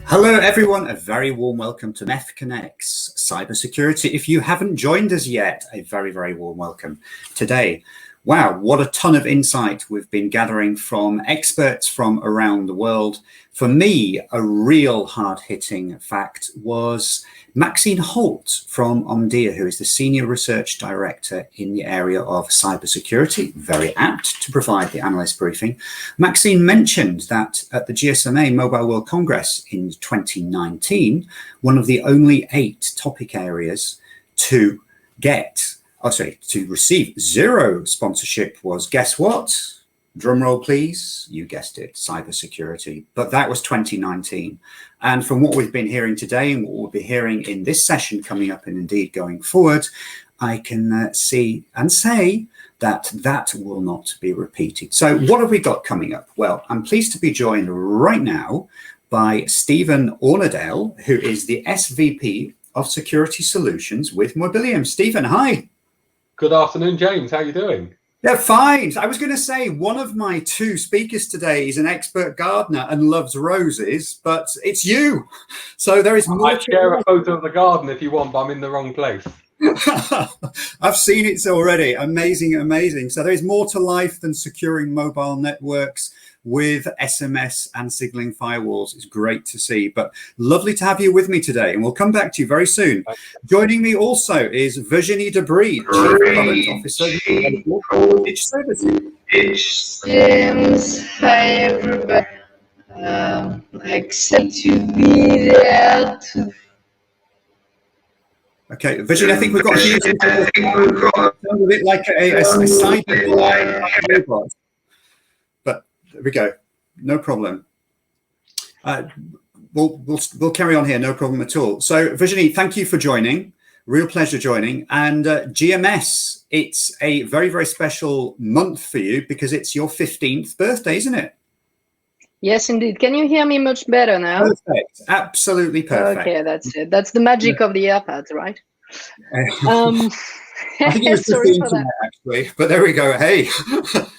Hello, everyone. A very warm welcome to MEF Connects Cybersecurity. If you haven't joined us yet, a very, very warm welcome today. Wow, what a ton of insight we've been gathering from experts from around the world. For me, a real hard-hitting fact was Maxine Holt from Omdia, who is the Senior Research Director in the area of cybersecurity, very apt to provide the analyst briefing. Maxine mentioned that at the GSMA Mobile World Congress in 2019, one of the only 8 topic areas to receive 0 sponsorship was, guess what? Drum roll, please. You guessed it, cybersecurity. But that was 2019. And from what we've been hearing today and what we'll be hearing in this session coming up and indeed going forward, I can see and say that that will not be repeated. So what have we got coming up? Well, I'm pleased to be joined right now by Stephen Ornadel, who is the SVP of Security Solutions with Mobileum. Stephen, hi. Good afternoon, James. How are you doing? Yeah, fine. I was going to say one of my 2 speakers today is an expert gardener and loves roses, but it's you. So there is more. I share a photo of the garden if you want, but I'm in the wrong place. I've seen it already. Amazing, amazing. So there is more to life than securing mobile networks with SMS and signaling firewalls. It's great to see, but lovely to have you with me today, and we'll come back to you very soon. Joining me also is Virginie Chief Product Officer for Edge Services. James, hi everybody. Excited to be there. Okay, Virginie, I think we've got a few things. A bit like a side robot. But there we go. No problem. We'll carry on here. No problem at all. So, Virginie, thank you for joining. Real pleasure joining. And GMS, it's a very, very special month for you because it's your 15th birthday, isn't it? Yes, indeed. Can you hear me much better now? Perfect. Absolutely perfect. Okay, that's it. That's the magic of the AirPods, right? I think it was just the internet, actually, but there we go. Hey.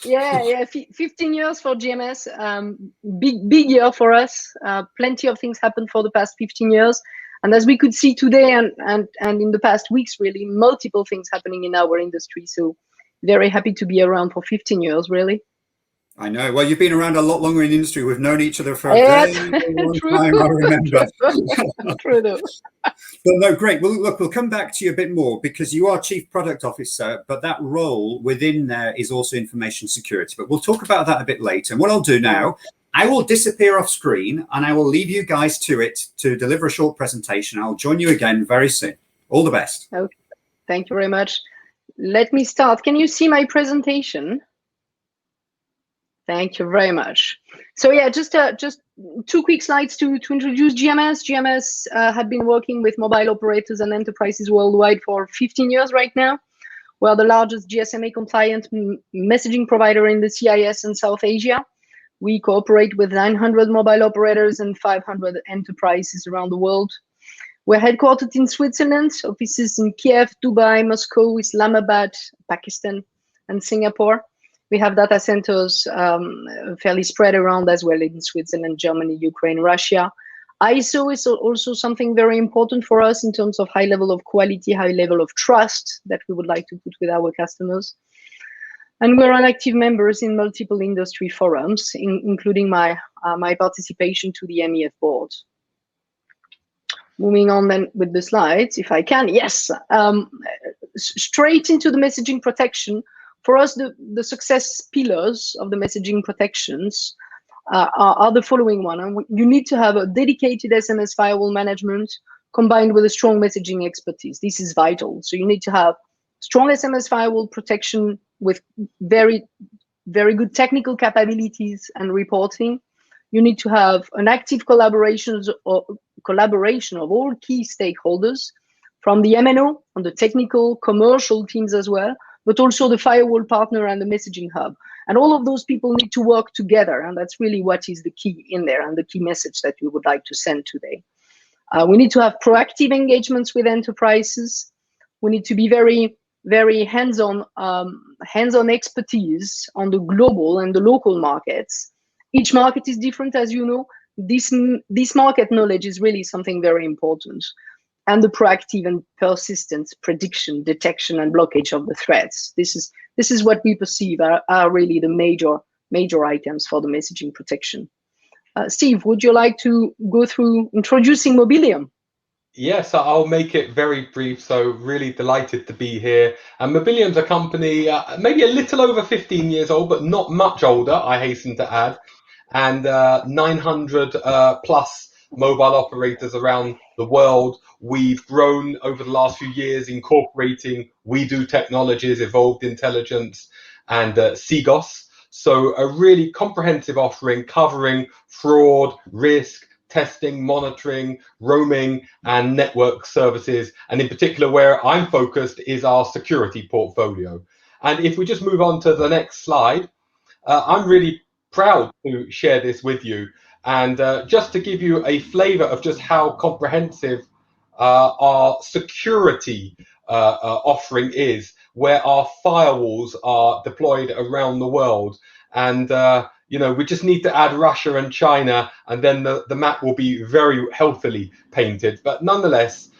yeah. 15 years for GMS. Big year for us. Plenty of things happened for the past 15 years. And as we could see today and in the past weeks, really, multiple things happening in our industry. So very happy to be around for 15 years, really. I know. Well, you've been around a lot longer in the industry. We've known each other for a very long time, I remember. True though. But no, great. Well, look, we'll come back to you a bit more because you are Chief Product Officer, but that role within there is also information security. But we'll talk about that a bit later. And what I'll do now, I will disappear off screen and I will leave you guys to it to deliver a short presentation. I'll join you again very soon. All the best. Okay. Thank you very much. Let me start. Can you see my presentation? Thank you very much. So yeah, just 2 quick slides to introduce GMS. GMS had been working with mobile operators and enterprises worldwide for 15 years right now. We're the largest GSMA compliant messaging provider in the CIS and South Asia. We cooperate with 900 mobile operators and 500 enterprises around the world. We're headquartered in Switzerland, offices in Kiev, Dubai, Moscow, Islamabad, Pakistan, and Singapore. We have data centers fairly spread around as well in Switzerland, Germany, Ukraine, Russia. ISO is also something very important for us in terms of high level of quality, high level of trust that we would like to put with our customers. And we're an active members in multiple industry forums, including my participation to the MEF board. Moving on then with the slides, if I can. Yes, straight into the messaging protection. For us, the success pillars of the messaging protections are the following one. You need to have a dedicated SMS firewall management combined with a strong messaging expertise. This is vital. So you need to have strong SMS firewall protection with very, very good technical capabilities and reporting. You need to have an active collaboration of all key stakeholders, from the MNO and the technical, commercial teams as well, but also the firewall partner and the messaging hub. And all of those people need to work together. And that's really what is the key in there and the key message that we would like to send today. We need to have proactive engagements with enterprises. We need to be very, very hands-on expertise on the global and the local markets. Each market is different, as you know. this market knowledge is really something very important, and the proactive and persistent prediction, detection, and blockage of the threats. This is what we perceive are really the major items for the messaging protection. Steve, would you like to go through introducing Mobileum? Yes, I'll make it very brief. So really delighted to be here. And Mobileum's a company maybe a little over 15 years old, but not much older, I hasten to add. And 900 plus mobile operators around the world. We've grown over the last few years, incorporating We Do Technologies, Evolved Intelligence, and CGOS. So a really comprehensive offering covering fraud, risk, testing, monitoring, roaming, and network services. And in particular, where I'm focused is our security portfolio. And if we just move on to the next slide, I'm really proud to share this with you. And just to give you a flavor of just how comprehensive our security offering is, where our firewalls are deployed around the world. And we just need to add Russia and China, and then the map will be very healthily painted. But nonetheless,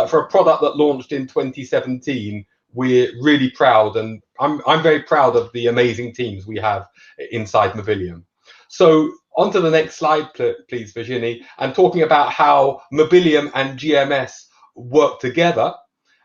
for a product that launched in 2017, we're really proud, and I'm very proud of the amazing teams we have inside Mobileum. So on to the next slide, please, Virginie, and talking about how Mobileum and GMS work together.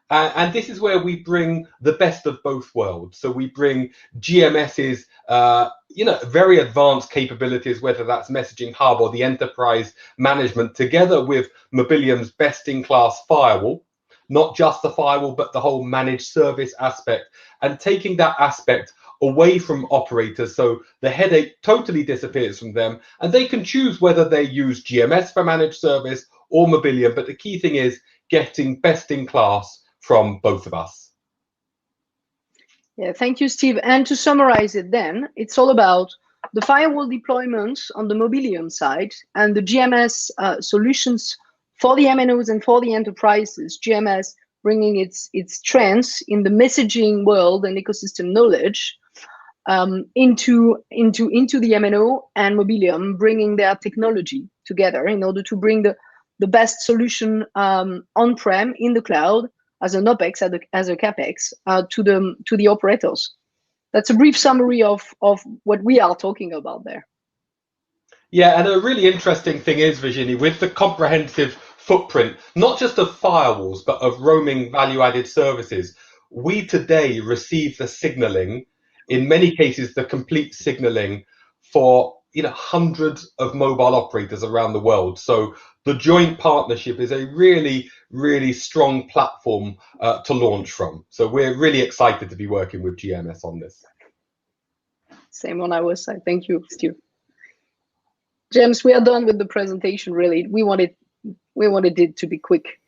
And this is where we bring the best of both worlds. So we bring GMS's very advanced capabilities, whether that's messaging hub or the enterprise management, together with Mobileum's best-in-class firewall, not just the firewall, but the whole managed service aspect, and taking that aspect away from operators, so the headache totally disappears from them, and they can choose whether they use GMS for managed service or Mobileum. But the key thing is getting best-in-class from both of us. Yeah, thank you, Steve. And to summarize it then, it's all about the firewall deployment on the Mobileum side and the GMS solutions for the MNOs and for the enterprises. GMS bringing its strengths in the messaging world and ecosystem knowledge into the MNO, and Mobileum bringing their technology together in order to bring the best solution on-prem, in the cloud, as an OPEX, as a CAPEX, to the operators. That's a brief summary of what we are talking about there. Yeah, and a really interesting thing is, Virginie, with the comprehensive footprint, not just of firewalls, but of roaming value-added services, we today receive the signaling, in many cases, the complete signaling for hundreds of mobile operators around the world. So the joint partnership is a really, really strong platform to launch from. So we're really excited to be working with GMS on this. Same on our side. Thank you, Stu. James, we are done with the presentation, really. We wanted it to be quick.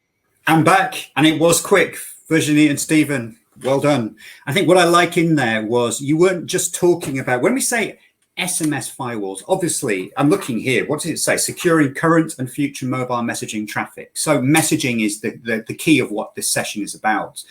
I'm back, and it was quick. Virginie and Stephen, well done. I think what I like in there was you weren't just talking about, when we say SMS firewalls, obviously, I'm looking here, what does it say? Securing current and future mobile messaging traffic. So messaging is the key of what this session is about.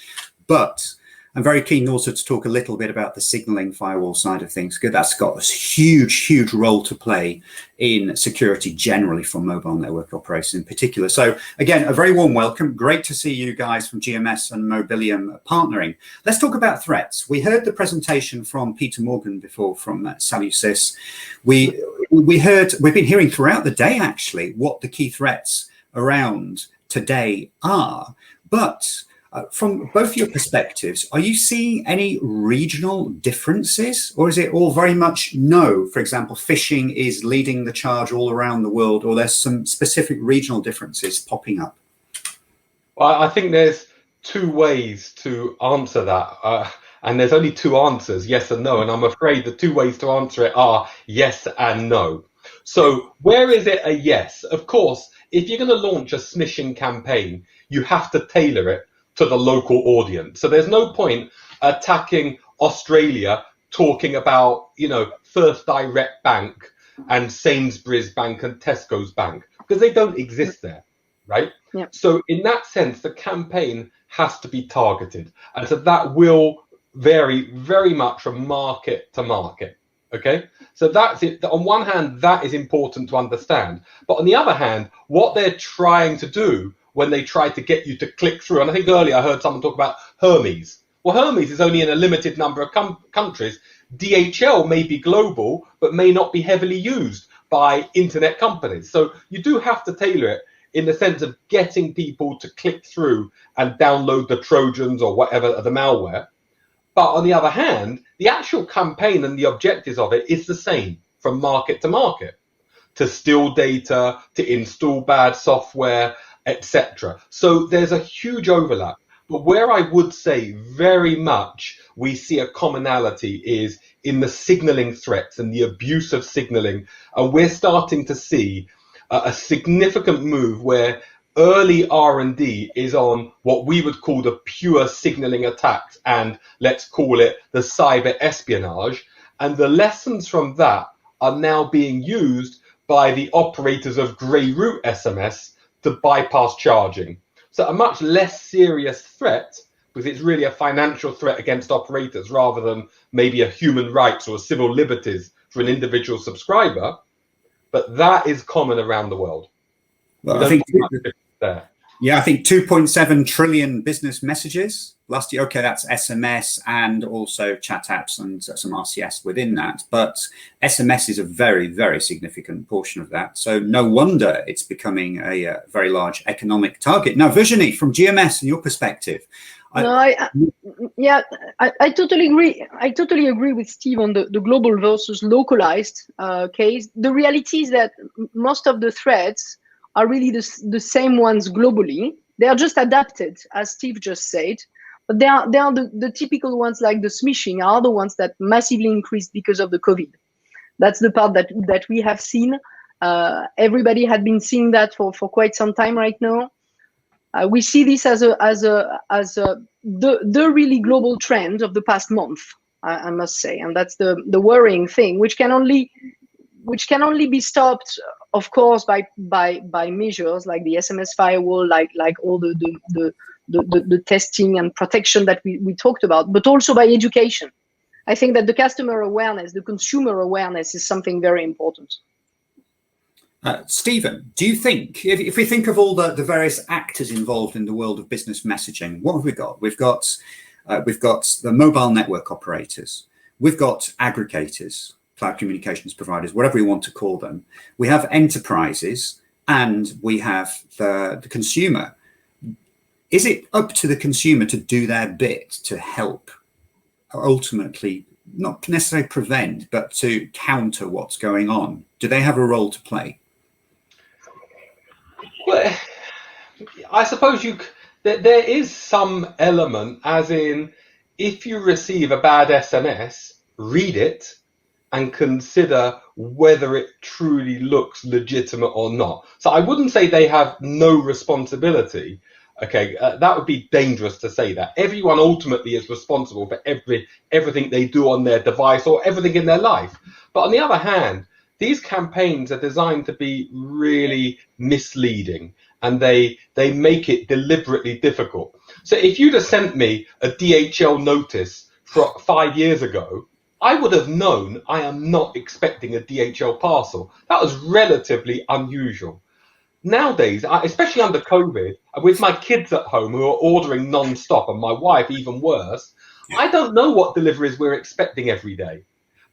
But I'm very keen also to talk a little bit about the signaling firewall side of things, because that's got a huge, huge role to play in security generally for mobile network operators in particular. So again, a very warm welcome. Great to see you guys from GMS and Mobileum partnering. Let's talk about threats. We heard the presentation from Peter Morgan before from Salusys. We've been hearing throughout the day actually what the key threats around today are, but from both your perspectives, are you seeing any regional differences, or is it all very much no? For example, phishing is leading the charge all around the world, or there's some specific regional differences popping up? Well, I think there's two ways to answer that, and there's only two answers, yes and no, and I'm afraid the two ways to answer it are yes and no. So where is it a yes? Of course, if you're going to launch a smishing campaign, you have to tailor it to the local audience. So there's no point attacking Australia talking about, First Direct Bank and Sainsbury's Bank and Tesco's Bank, because they don't exist there, right? Yeah. So in that sense, the campaign has to be targeted. And so that will vary very much from market to market, Okay, so that's it. On one hand, that is important to understand. But on the other hand, what they're trying to do when they try to get you to click through, and I think earlier I heard someone talk about Hermes. Well, Hermes is only in a limited number of countries. DHL may be global, but may not be heavily used by internet companies. So you do have to tailor it in the sense of getting people to click through and download the Trojans or whatever, the malware. But on the other hand, the actual campaign and the objectives of it is the same from market to market, to steal data, to install bad software, etc. So there's a huge overlap. But where I would say very much we see a commonality is in the signaling threats and the abuse of signaling. And we're starting to see a significant move where early R&D is on what we would call the pure signaling attacks, and let's call it the cyber espionage. And the lessons from that are now being used by the operators of grey route SMS to bypass charging. So a much less serious threat, because it's really a financial threat against operators rather than maybe a human rights or civil liberties for an individual subscriber. But that is common around the world. Well, I think there. Yeah, I think 2.7 trillion business messages last year. Okay, that's SMS and also chat apps and some RCS within that. But SMS is a very, very significant portion of that. So no wonder it's becoming a very large economic target. Now, Virginie, from GMS and your perspective. I totally agree. I totally agree with Steve on the global versus localized case. The reality is that most of the threats are really the same ones globally. They are just adapted, as Steve just said. But they are the typical ones, like the smishing are the ones that massively increased because of the COVID. That's the part that we have seen. Everybody had been seeing that for quite some time right now. We see this as the really global trend of the past month, I must say, and that's the worrying thing, which can only be stopped, of course, by measures like the SMS firewall, like all the testing and protection that we talked about, but also by education. I think that the customer awareness, the consumer awareness, is something very important. Stephen, do you think, if we think of all the various actors involved in the world of business messaging, what have we got? We've got the mobile network operators, we've got aggregators, cloud communications providers, whatever we want to call them. We have enterprises, and we have the consumer. Is it up to the consumer to do their bit to help ultimately, not necessarily prevent, but to counter what's going on? Do they have a role to play? Well, I suppose there is some element, as in, if you receive a bad SMS, read it and consider whether it truly looks legitimate or not. So I wouldn't say they have no responsibility. Okay, that would be dangerous to say that. Everyone ultimately is responsible for everything they do on their device or everything in their life. But on the other hand, these campaigns are designed to be really misleading, and they make it deliberately difficult. So if you'd have sent me a DHL notice 5 years ago, I would have known I am not expecting a DHL parcel. That was relatively unusual. Nowadays, especially under COVID, with my kids at home who are ordering non-stop, and my wife even worse, I don't know what deliveries we're expecting every day.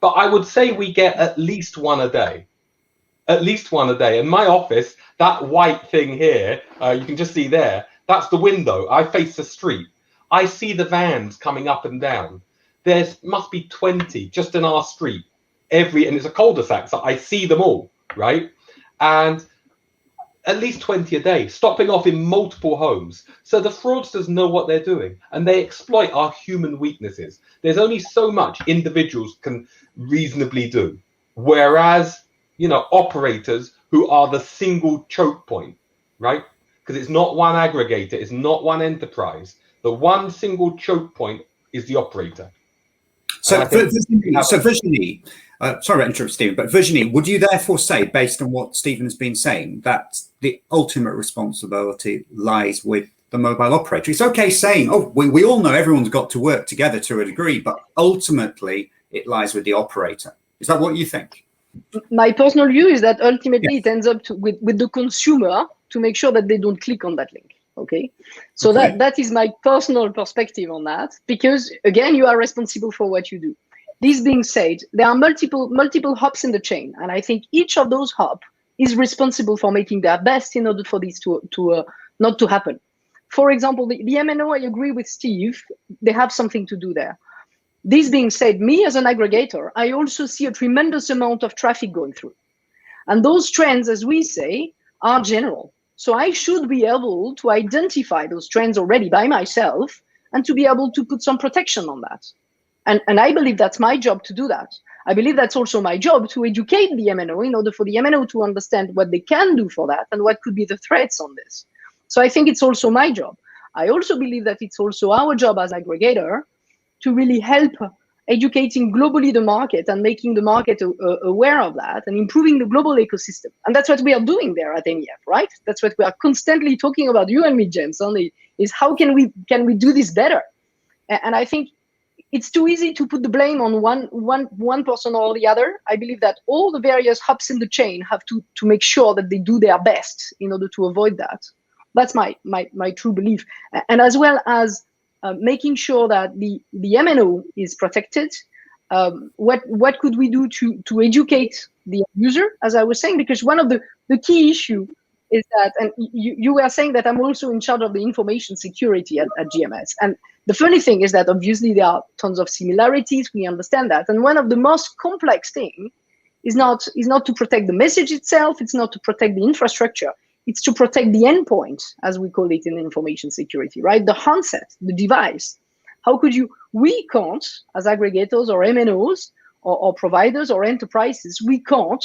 But I would say we get at least one a day. At least one a day. In my office, that white thing here, you can just see there, that's the window. I face the street. I see the vans coming up and down. There must be 20 just in our street. And it's a cul-de-sac, so I see them all, right? And at least 20 a day, stopping off in multiple homes. So the fraudsters know what they're doing, and they exploit our human weaknesses. There's only so much individuals can reasonably do. Whereas, operators who are the single choke point, right? Because it's not one aggregator, it's not one enterprise. The one single choke point is the operator. So Virginie, sorry to interrupt, Stephen, but Virginie, would you therefore say, based on what Stephen has been saying, that the ultimate responsibility lies with the mobile operator? It's okay saying, we all know everyone's got to work together to a degree, but ultimately it lies with the operator. Is that what you think? My personal view is that ultimately it ends up with the consumer to make sure that they don't click on that link. Okay, so that is my personal perspective on that, because again, you are responsible for what you do. This being said, there are multiple hops in the chain, and I think each of those hops is responsible for making their best in order for this to not to happen. For example, the MNO, I agree with Steve, they have something to do there. This being said, me as an aggregator, I also see a tremendous amount of traffic going through. And those trends, as we say, are general. So I should be able to identify those trends already by myself and to be able to put some protection on that. And I believe that's my job to do that. I believe that's also my job to educate the MNO in order for the MNO to understand what they can do for that and what could be the threats on this. So I think it's also my job. I also believe that it's also our job as aggregator to really help educating globally the market and making the market aware of that and improving the global ecosystem. And that's what we are doing there at MEF, right? That's what we are constantly talking about, you and me, James, only is how can we do this better? And I think it's too easy to put the blame on one person or the other. I believe that all the various hops in the chain have to make sure that they do their best in order to avoid that. That's my true belief. And as well as making sure that the MNO is protected. What could we do to educate the user, as I was saying? Because one of the key issue is that, and you were saying that I'm also in charge of the information security at GMS. And the funny thing is that obviously there are tons of similarities. We understand that. And one of the most complex thing is not to protect the message itself. It's not to protect the infrastructure. It's to protect the endpoint, as we call it in information security, right? The handset, the device. How could we can't, as aggregators or MNOs or providers or enterprises, we can't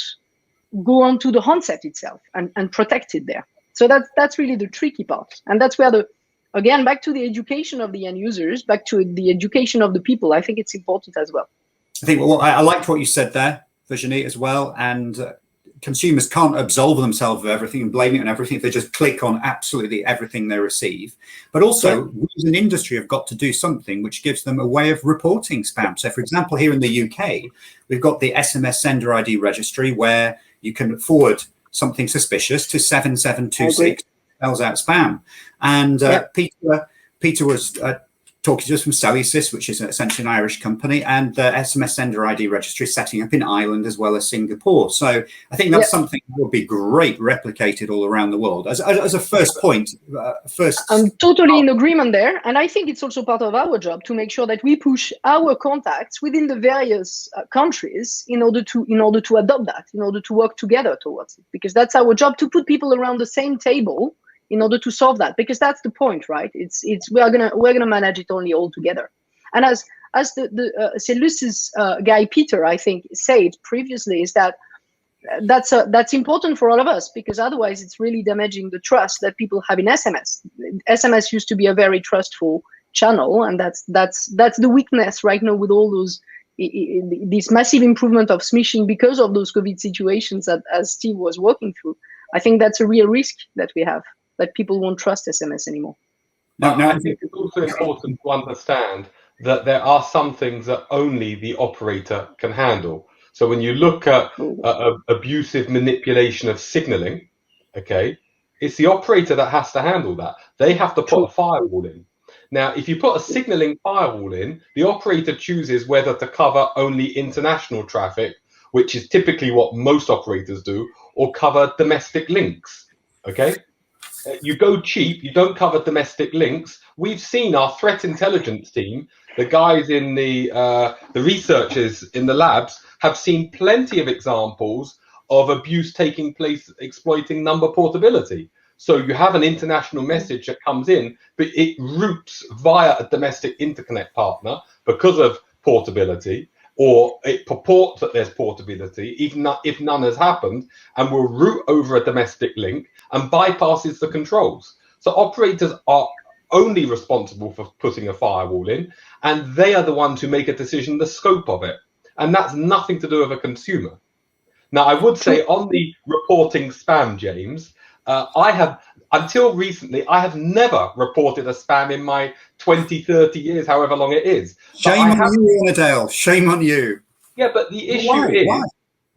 go onto the handset itself and protect it there. So that's really the tricky part. And that's where again, back to the education of the end users, back to the education of the people, I think it's important as well. I think, well, I liked what you said there, Virginie, as well. And consumers can't absolve themselves of everything and blame it on everything if they just click on absolutely everything they receive. But also, we as an industry have got to do something which gives them a way of reporting spam. So, for example, here in the UK, we've got the SMS sender ID registry where you can forward something suspicious to 7726, spells out spam. And Peter was talking to us from Celsius, which is essentially an Irish company, and the SMS sender ID registry setting up in Ireland as well as Singapore. So I think that's something that would be great replicated all around the world as a first point. I'm totally in agreement there. And I think it's also part of our job to make sure that we push our contacts within the various countries in order to adopt that, in order to work together towards it, because that's our job, to put people around the same table in order to solve that, because that's the point, right? We're gonna manage it only all together. And as the Celsius guy Peter, I think, said previously, is that that's important for all of us, because otherwise it's really damaging the trust that people have in SMS. SMS used to be a very trustful channel, and that's the weakness right now with all those this massive improvement of smishing because of those COVID situations that, as Steve was walking through. I think that's a real risk that we have, that people won't trust SMS anymore. No, I think it's also important to understand that there are some things that only the operator can handle. So when you look at abusive manipulation of signaling, okay, it's the operator that has to handle that. They have to put a firewall in. Now, if you put a signaling firewall in, the operator chooses whether to cover only international traffic, which is typically what most operators do, or cover domestic links, okay? You go cheap, you don't cover domestic links. We've seen our threat intelligence team, the guys in the researchers in the labs, have seen plenty of examples of abuse taking place exploiting number portability. So you have an international message that comes in, but it routes via a domestic interconnect partner because of portability, or it purports that there's portability, even if none has happened, and will route over a domestic link and bypasses the controls. So operators are only responsible for putting a firewall in, and they are the ones who make a decision, the scope of it. And that's nothing to do with a consumer. Now, I would say on the reporting spam, James, until recently, I have never reported a spam in my 20, 30 years, however long it is. Shame on you, Ornadel. Shame on you. Yeah, but the issue Why?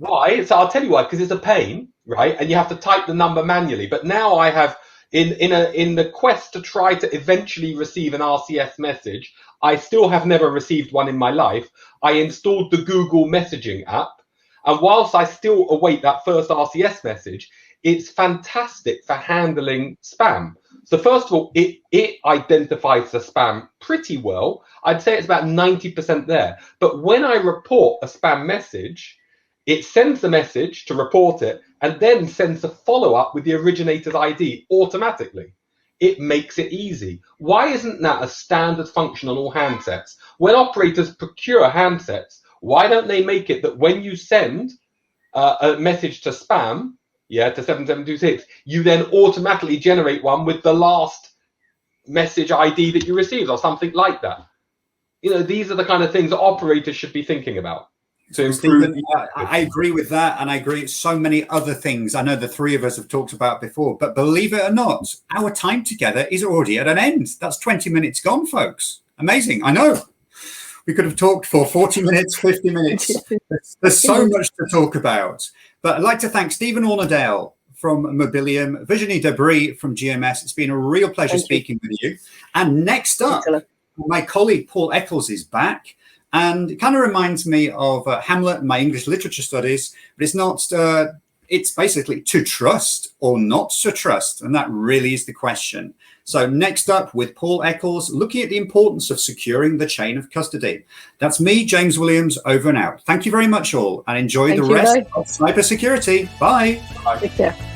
why? So I'll tell you why, because it's a pain, right? And you have to type the number manually. But now I have, in the quest to try to eventually receive an RCS message, I still have never received one in my life. I installed the Google messaging app, and whilst I still await that first RCS message, it's fantastic for handling spam. So first of all, it identifies the spam pretty well. I'd say it's about 90% there. But when I report a spam message, it sends the message to report it and then sends a follow-up with the originator's ID automatically. It makes it easy. Why isn't that a standard function on all handsets? When operators procure handsets, why don't they make it that when you send a message to spam, to 7726, you then automatically generate one with the last message ID that you received or something like that? These are the kind of things that operators should be thinking about. Stephen, I agree with that, and I agree with so many other things I know the three of us have talked about before, but believe it or not, our time together is already at an end. That's 20 minutes gone, folks. Amazing. I know. We could have talked for 40 minutes, 50 minutes. There's so much to talk about. But I'd like to thank Stephen Ornadel from Mobileum, Virginie Debris from GMS. It's been a real pleasure speaking with you. And next up, my colleague Paul Eccles is back. And it kind of reminds me of Hamlet and my English literature studies, but it's not, it's basically to trust or not to trust. And that really is the question. So next up with Paul Eccles, looking at the importance of securing the chain of custody. That's me, James Williams, over and out. Thank you very much all, and enjoy the rest of cybersecurity. Bye. Take care.